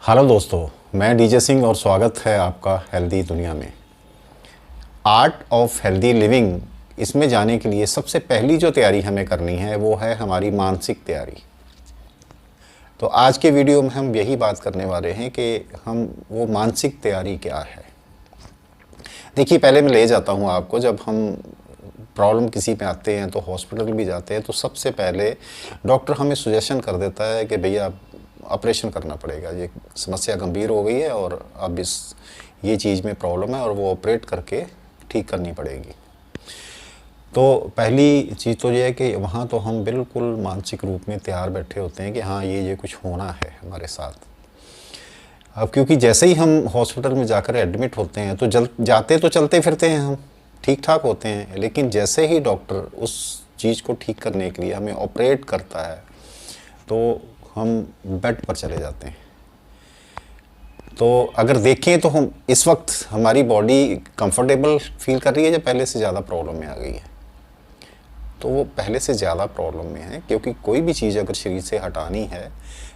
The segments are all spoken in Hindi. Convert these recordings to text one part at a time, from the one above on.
हेलो दोस्तों, मैं डीजे सिंह और स्वागत है आपका हेल्दी दुनिया में। आर्ट ऑफ हेल्दी लिविंग, इसमें जाने के लिए सबसे पहली जो तैयारी हमें करनी है वो है हमारी मानसिक तैयारी। तो आज के वीडियो में हम यही बात करने वाले हैं कि हम वो मानसिक तैयारी क्या है। देखिए, पहले मैं ले जाता हूँ आपको, जब हम प्रॉब्लम किसी पे आते हैं तो हॉस्पिटल भी जाते हैं तो सबसे पहले डॉक्टर हमें सुजेशन कर देता है कि भैया ऑपरेशन करना पड़ेगा, ये समस्या गंभीर हो गई है और अब ये चीज़ में प्रॉब्लम है और वो ऑपरेट करके ठीक करनी पड़ेगी। तो पहली चीज़ तो ये है कि वहाँ तो हम बिल्कुल मानसिक रूप में तैयार बैठे होते हैं कि हाँ ये कुछ होना है हमारे साथ। अब क्योंकि जैसे ही हम हॉस्पिटल में जाकर एडमिट होते हैं तो जाते तो चलते फिरते हैं, हम ठीक ठाक होते हैं, लेकिन जैसे ही डॉक्टर उस चीज़ को ठीक करने के लिए हमें ऑपरेट करता है तो हम बेड पर चले जाते हैं। तो अगर देखें तो हम इस वक्त हमारी बॉडी कंफर्टेबल फील कर रही है या पहले से ज़्यादा प्रॉब्लम में आ गई है? तो वो पहले से ज़्यादा प्रॉब्लम में है, क्योंकि कोई भी चीज़ अगर शरीर से हटानी है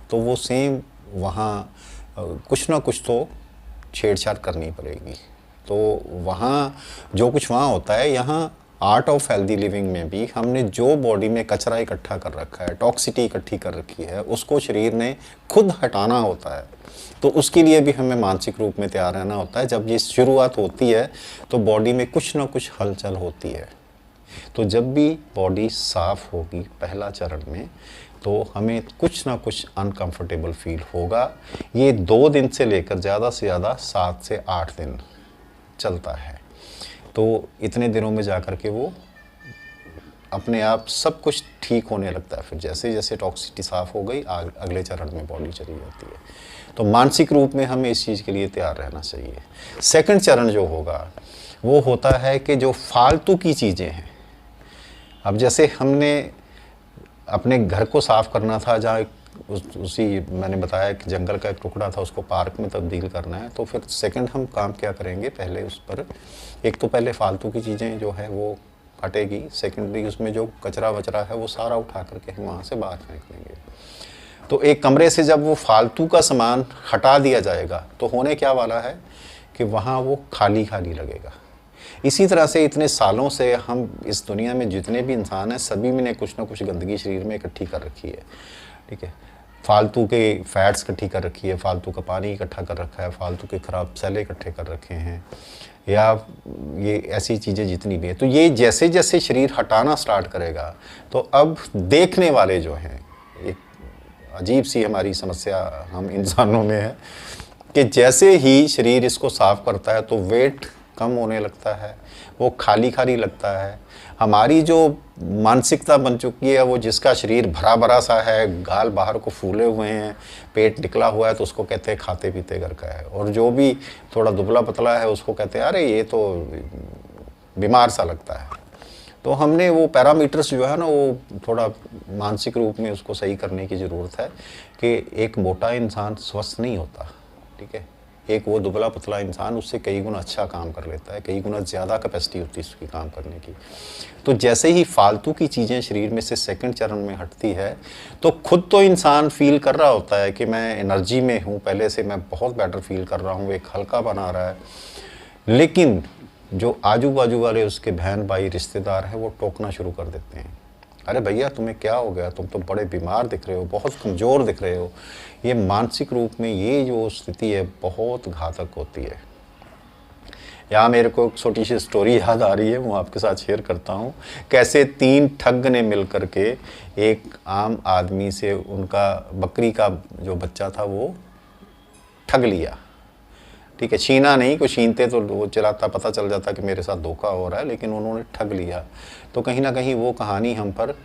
तो वो सेम वहाँ कुछ ना कुछ तो छेड़छाड़ करनी पड़ेगी। तो वहाँ जो कुछ वहाँ होता है, यहाँ आर्ट ऑफ हेल्दी लिविंग में भी हमने जो बॉडी में कचरा इकट्ठा कर रखा है, टॉक्सिटी इकट्ठी कर रखी है, उसको शरीर ने खुद हटाना होता है। तो उसके लिए भी हमें मानसिक रूप में तैयार रहना होता है। जब ये शुरुआत होती है तो बॉडी में कुछ ना कुछ हलचल होती है। तो जब भी बॉडी साफ़ होगी पहला चरण में, तो हमें कुछ ना कुछ अनकंफर्टेबल फील होगा। ये 2 दिन से लेकर ज़्यादा से ज़्यादा 7 से 8 दिन चलता है। तो इतने दिनों में जाकर के वो अपने आप सब कुछ ठीक होने लगता है। फिर जैसे जैसे टॉक्सिटी साफ़ हो गई, अगले चरण में बॉडी चली जाती है। तो मानसिक रूप में हमें इस चीज़ के लिए तैयार रहना चाहिए। सेकंड चरण जो होगा वो होता है कि जो फालतू की चीज़ें हैं, अब जैसे हमने अपने घर को साफ़ करना था, जहाँ उसी मैंने बताया कि जंगल का एक टुकड़ा था, उसको पार्क में तब्दील करना है, तो फिर सेकंड हम काम क्या करेंगे, पहले उस पर एक तो पहले फालतू की चीज़ें जो है वो हटेगी, सेकेंडरी उसमें जो कचरा वचरा है वो सारा उठा करके हम वहाँ से बाहर फेंक देंगे। तो एक कमरे से जब वो फालतू का सामान हटा दिया जाएगा तो होने क्या वाला है कि वहाँ वो खाली खाली लगेगा। इसी तरह से इतने सालों से हम इस दुनिया में जितने भी इंसान हैं, सभी में ने कुछ ना कुछ गंदगी शरीर में इकट्ठी कर रखी है। ठीक है, फालतू के फैट्स इकट्ठी कर रखी है, फालतू का पानी इकट्ठा कर रखा है, फालतू के ख़राब सेले इकट्ठे कर रखे हैं, या ये ऐसी चीज़ें जितनी भी हैं। तो ये जैसे जैसे शरीर हटाना स्टार्ट करेगा तो अब देखने वाले जो हैं, एक अजीब सी हमारी समस्या हम इंसानों में है कि जैसे ही शरीर इसको साफ़ करता है तो वेट कम होने लगता है, वो खाली खाली लगता है। हमारी जो मानसिकता बन चुकी है, वो जिसका शरीर भरा भरा सा है, गाल बाहर को फूले हुए हैं, पेट निकला हुआ है, तो उसको कहते हैं खाते पीते घर का है। और जो भी थोड़ा दुबला पतला है उसको कहते हैं अरे ये तो बीमार सा लगता है। तो हमने वो पैरामीटर्स जो है ना, वो थोड़ा मानसिक रूप में उसको सही करने की ज़रूरत है कि एक मोटा इंसान स्वस्थ नहीं होता। ठीक है, एक वो दुबला पतला इंसान उससे कई गुना अच्छा काम कर लेता है, कई गुना ज़्यादा कैपेसिटी होती है उसकी काम करने की। तो जैसे ही फालतू की चीज़ें शरीर में से सेकंड चरण में हटती है तो खुद तो इंसान फील कर रहा होता है कि मैं एनर्जी में हूँ, पहले से मैं बहुत बेटर फील कर रहा हूँ, एक हल्का बना रहा है। लेकिन जो आजू बाजू वाले उसके बहन भाई रिश्तेदार हैं वो टोकना शुरू कर देते हैं, अरे भैया तुम्हें क्या हो गया, तुम तो बड़े बीमार दिख रहे हो, बहुत कमज़ोर दिख रहे हो। ये मानसिक रूप में ये जो स्थिति है बहुत घातक होती है। यहाँ मेरे को एक छोटी सी स्टोरी याद आ रही है, वो आपके साथ शेयर करता हूँ। कैसे 3 ठग ने मिल कर के एक आम आदमी से उनका बकरी का जो बच्चा था वो ठग लिया। ठीक है, छीना नहीं, कोई छीनते तो वो चलाता, पता चल जाता कि मेरे साथ धोखा हो रहा है, लेकिन उन्होंने ठग लिया। तो कहीं ना कहीं वो कहानी हम पर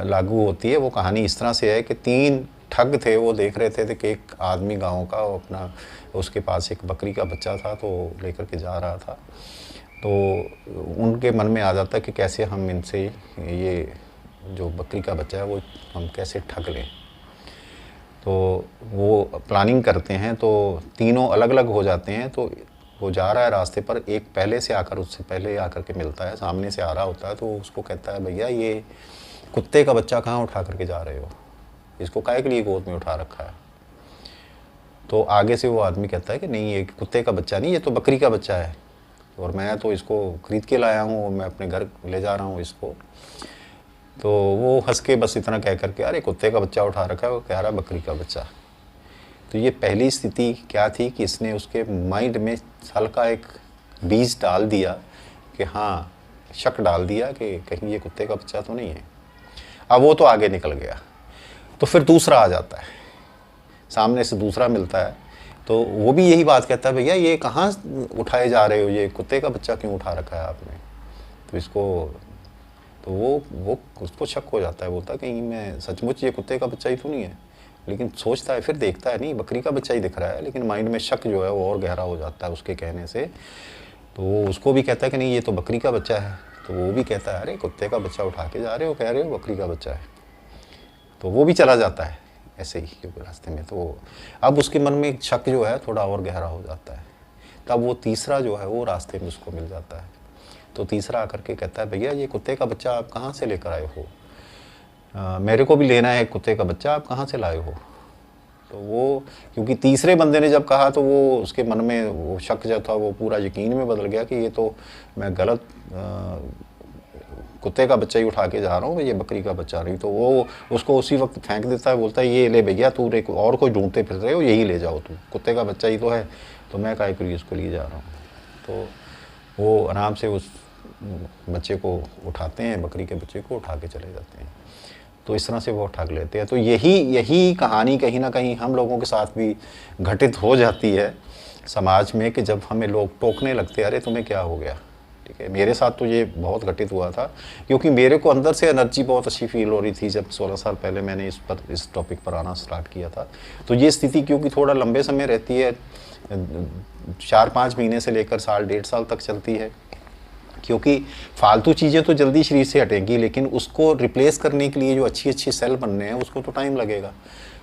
लागू होती है। वो कहानी इस तरह से है कि 3 ठग थे, वो देख रहे थे कि एक आदमी गांव का अपना, उसके पास एक बकरी का बच्चा था, तो लेकर के जा रहा था। तो उनके मन में आ जाता है कि कैसे हम इनसे ये जो बकरी का बच्चा है वो हम कैसे ठग लें। तो वो प्लानिंग करते हैं, तो तीनों अलग अलग हो जाते हैं। तो वो जा रहा है रास्ते पर, एक पहले से आकर उससे पहले आकर के मिलता है, सामने से आ रहा होता है। तो उसको कहता है भैया ये कुत्ते का बच्चा कहाँ उठा करके जा रहे हो, इसको काहे के लिए गोद में उठा रखा है? तो आगे से वो आदमी कहता है कि नहीं ये कुत्ते का बच्चा नहीं, ये तो बकरी का बच्चा है, और मैं तो इसको खरीद के लाया हूँ और मैं अपने घर ले जा रहा हूँ इसको। तो वो हंस के बस इतना कह करके अरे कुत्ते का बच्चा उठा रखा है, वो कह रहा बकरी का बच्चा। तो ये पहली स्थिति क्या थी कि इसने उसके माइंड में हल्का एक बीज डाल दिया कि हाँ, शक डाल दिया कि कहीं ये कुत्ते का बच्चा तो नहीं है। अब वो तो आगे निकल गया। तो फिर दूसरा आ जाता है, सामने से दूसरा मिलता है, तो वो भी यही बात कहता है, भैया ये कहाँ उठाए जा रहे हो, ये कुत्ते का बच्चा क्यों उठा रखा है आपने। तो इसको तो वो उसको शक हो जाता है, बोलता है कहीं मैं सचमुच ये कुत्ते का बच्चा ही तो नहीं है। लेकिन सोचता है, फिर देखता है नहीं बकरी का बच्चा ही दिख रहा है, लेकिन माइंड में शक जो है वो और गहरा हो जाता है उसके कहने से। तो वो उसको भी कहता है कि नहीं ये तो बकरी का बच्चा है। तो वो भी कहता है अरे कुत्ते का बच्चा उठा के जा रहे हो, कह रहे हो बकरी का बच्चा है। तो वो भी चला जाता है ऐसे ही क्योंकि रास्ते में। तो अब उसके मन में शक जो है थोड़ा और गहरा हो जाता है। तब वो तीसरा जो है वो रास्ते में उसको मिल जाता है। तो तीसरा आकर के कहता है भैया ये कुत्ते का बच्चा आप कहाँ से लेकर आए हो, मेरे को भी लेना है कुत्ते का बच्चा, आप कहाँ से लाए हो। तो वो क्योंकि तीसरे बंदे ने जब कहा तो वो उसके मन में वो शक जो था वो पूरा यकीन में बदल गया कि ये तो मैं गलत कुत्ते का बच्चा ही उठा के जा रहा हूँ, ये बकरी का बच्चा नहीं। तो वो उसको उसी वक्त फेंक देता है, बोलता है ये ले भैया तू और कोई ढूंढते फिर रहे हो, यही ले जाओ, तू कुत्ते का बच्चा ही तो है, तो मैं काय करी इसको लिए जा रहा हूँ। तो वो आराम से उस बच्चे को उठाते हैं, बकरी के बच्चे को उठा के चले जाते हैं। तो इस तरह से वो ठग लेते हैं। तो यही कहानी कहीं ना कहीं हम लोगों के साथ भी घटित हो जाती है समाज में कि जब हमें लोग टोकने लगते हैं अरे तुम्हें क्या हो गया। ठीक है, मेरे साथ तो ये बहुत घटित हुआ था क्योंकि मेरे को अंदर से एनर्जी बहुत अच्छी फील हो रही थी जब 16 साल पहले मैंने इस टॉपिक पर आना स्टार्ट किया था। तो ये स्थिति क्योंकि थोड़ा लंबे समय रहती है, 4-5 महीने से लेकर साल 1.5 साल तक चलती है, क्योंकि फालतू चीज़ें तो जल्दी शरीर से हटेंगी लेकिन उसको रिप्लेस करने के लिए जो अच्छी अच्छी सेल बनने हैं उसको तो टाइम लगेगा।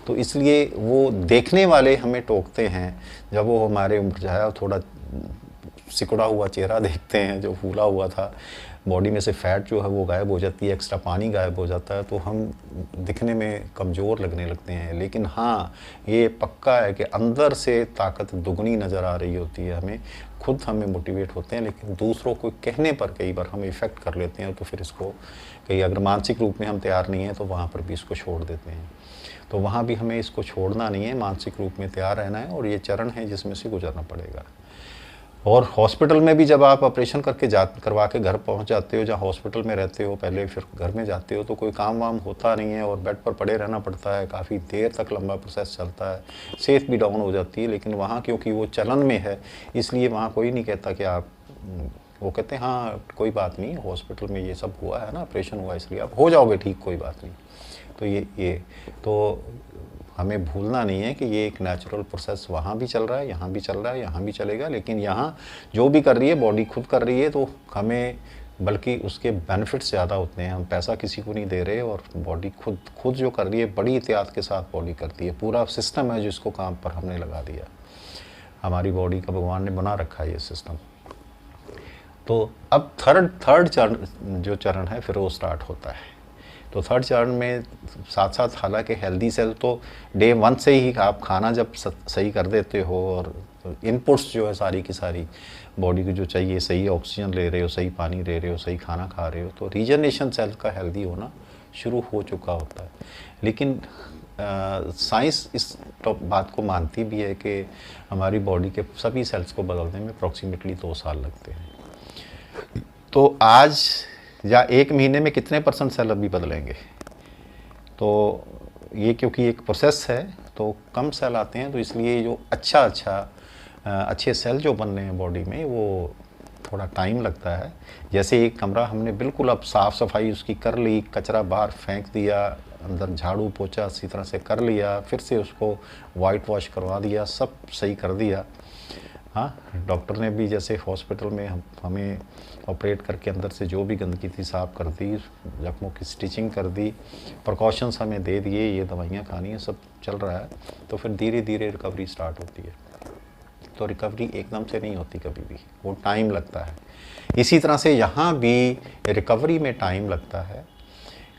तो इसलिए वो देखने वाले हमें टोकते हैं जब वो हमारे मुरझाया थोड़ा सिकुड़ा हुआ चेहरा देखते हैं, जो फूला हुआ था, बॉडी में से फैट जो है वो गायब हो जाती है, एक्स्ट्रा पानी गायब हो जाता है, तो हम दिखने में कमज़ोर लगने लगते हैं। लेकिन हाँ, ये पक्का है कि अंदर से ताकत दुगनी नज़र आ रही होती है हमें, खुद हमें मोटिवेट होते हैं, लेकिन दूसरों को कहने पर कई बार हम इफ़ेक्ट कर लेते हैं। तो फिर इसको कहीं अगर मानसिक रूप में हम तैयार नहीं हैं तो वहाँ पर भी इसको छोड़ देते हैं। तो वहाँ भी हमें इसको छोड़ना नहीं है, मानसिक रूप में तैयार रहना है, और ये चरण है जिसमें से गुजरना पड़ेगा। और हॉस्पिटल में भी जब आप ऑपरेशन करवा के घर पहुंच जाते हो, जहाँ हॉस्पिटल में रहते हो पहले, फिर घर में जाते हो, तो कोई काम वाम होता नहीं है और बेड पर पड़े रहना पड़ता है, काफ़ी देर तक लंबा प्रोसेस चलता है, सेहत भी डाउन हो जाती है। लेकिन वहाँ क्योंकि वो चलन में है इसलिए वहाँ कोई नहीं कहता कि आप, वो कहते हैं हाँ कोई बात नहीं, हॉस्पिटल में ये सब हुआ है ना, ऑपरेशन हुआ इसलिए आप हो जाओगे ठीक, कोई बात नहीं। तो ये तो हमें भूलना नहीं है कि ये एक नेचुरल प्रोसेस वहाँ भी चल रहा है, यहाँ भी चल रहा है, यहाँ भी चलेगा। लेकिन यहाँ जो भी कर रही है बॉडी खुद कर रही है, तो हमें बल्कि उसके बेनिफिट्स ज़्यादा होते हैं। हम पैसा किसी को नहीं दे रहे और बॉडी खुद जो कर रही है बड़ी एहतियात के साथ बॉडी करती है। पूरा सिस्टम है जिसको काम पर हमने लगा दिया, हमारी बॉडी का भगवान ने बना रखा है ये सिस्टम। तो अब थर्ड चरण जो चरण है फिर वो स्टार्ट होता है। तो थर्ड चरण में साथ साथ हालांकि हेल्दी सेल तो डे 1 से ही आप खाना जब सही कर देते हो और इनपुट्स जो है सारी की सारी बॉडी को जो चाहिए, सही ऑक्सीजन ले रहे हो, सही पानी ले रहे हो, सही खाना खा रहे हो, तो रीजनरेशन सेल का हेल्दी होना शुरू हो चुका होता है। लेकिन साइंस इस बात को मानती भी है कि हमारी बॉडी के सभी सेल्स को बदलने में अप्रॉक्सीमेटली 2 साल लगते हैं। तो आज या 1 महीने में कितने % सेल अभी बदलेंगे। तो ये क्योंकि एक प्रोसेस है तो कम सेल आते हैं, तो इसलिए जो अच्छे सेल जो बन रहे हैं बॉडी में वो थोड़ा टाइम लगता है। जैसे एक कमरा हमने बिल्कुल अब साफ़ सफाई उसकी कर ली, कचरा बाहर फेंक दिया, अंदर झाड़ू पोछा अच्छी तरह से कर लिया, फिर से उसको वाइट वॉश करवा दिया, सब सही कर दिया। हाँ, डॉक्टर ने भी जैसे हॉस्पिटल में हमें ऑपरेट करके अंदर से जो भी गंदगी थी साफ़ कर दी, जख्मों की स्टिचिंग कर दी, प्रिकॉशंस हमें दे दिए, ये दवाइयाँ खानी है, सब चल रहा है। तो फिर धीरे धीरे रिकवरी स्टार्ट होती है। तो रिकवरी एकदम से नहीं होती कभी भी, वो टाइम लगता है। इसी तरह से यहाँ भी रिकवरी में टाइम लगता है।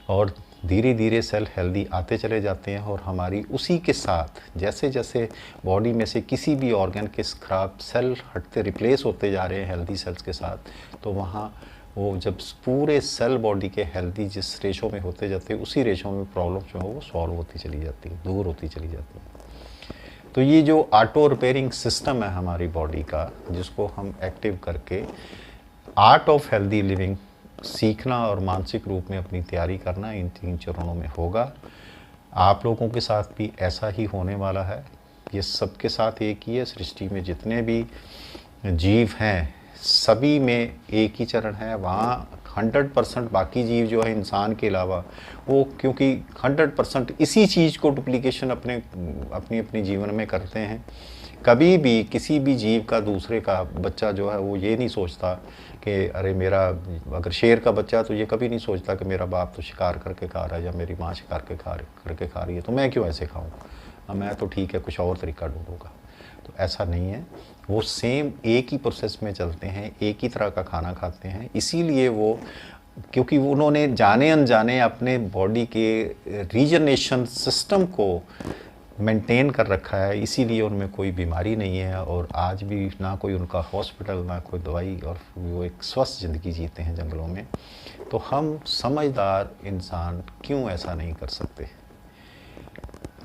और धीरे धीरे सेल हेल्दी आते चले जाते हैं, और हमारी उसी के साथ जैसे जैसे बॉडी में से किसी भी ऑर्गन के खराब सेल हटते रिप्लेस होते जा रहे हैं हेल्दी सेल्स के साथ, तो वहाँ वो जब पूरे सेल बॉडी के हेल्दी जिस रेशो में होते जाते हैं, उसी रेशो में प्रॉब्लम जो है वो सॉल्व होती चली जाती है, दूर होती चली जाती है। तो ये जो ऑटो रिपेयरिंग सिस्टम है हमारी बॉडी का, जिसको हम एक्टिव करके आर्ट ऑफ हेल्दी लिविंग सीखना और मानसिक रूप में अपनी तैयारी करना, इन 3 चरणों में होगा। आप लोगों के साथ भी ऐसा ही होने वाला है। ये सबके साथ एक ही है। सृष्टि में जितने भी जीव हैं सभी में एक ही चरण है। वहाँ 100% बाकी जीव जो है इंसान के अलावा, वो क्योंकि 100% इसी चीज़ को डुप्लीकेशन अपनी अपनी जीवन में करते हैं। कभी भी किसी भी जीव का दूसरे का बच्चा जो है वो ये नहीं सोचता कि अरे मेरा, अगर शेर का बच्चा है तो ये कभी नहीं सोचता कि मेरा बाप तो शिकार करके खा रहा है या मेरी माँ शिकार करके खा रही है, तो मैं क्यों ऐसे खाऊं, मैं तो ठीक है कुछ और तरीका ढूंढूंगा। तो ऐसा नहीं है। वो सेम एक ही प्रोसेस में चलते हैं, एक ही तरह का खाना खाते हैं। इसीलिए वो, क्योंकि उन्होंने जाने अनजाने अपने बॉडी के रीजनरेशन सिस्टम को मेंटेन कर रखा है, इसीलिए उनमें कोई बीमारी नहीं है। और आज भी ना कोई उनका हॉस्पिटल, ना कोई दवाई, और वो एक स्वस्थ ज़िंदगी जीते हैं जंगलों में। तो हम समझदार इंसान क्यों ऐसा नहीं कर सकते?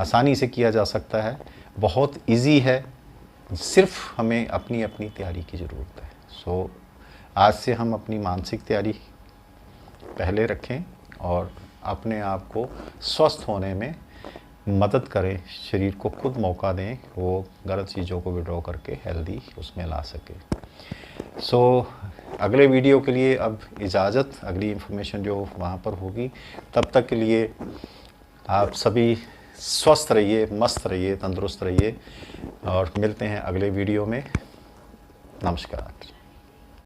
आसानी से किया जा सकता है, बहुत इजी है, सिर्फ हमें अपनी अपनी तैयारी की ज़रूरत है। सो आज से हम अपनी मानसिक तैयारी पहले रखें और अपने आप को स्वस्थ होने में मदद करें, शरीर को खुद मौका दें वो गलत चीज़ों को विड्रॉ करके हेल्दी उसमें ला सके। सो अगले वीडियो के लिए अब इजाज़त, अगली इन्फॉर्मेशन जो वहाँ पर होगी, तब तक के लिए आप सभी स्वस्थ रहिए, मस्त रहिए, तंदुरुस्त रहिए, और मिलते हैं अगले वीडियो में। नमस्कार।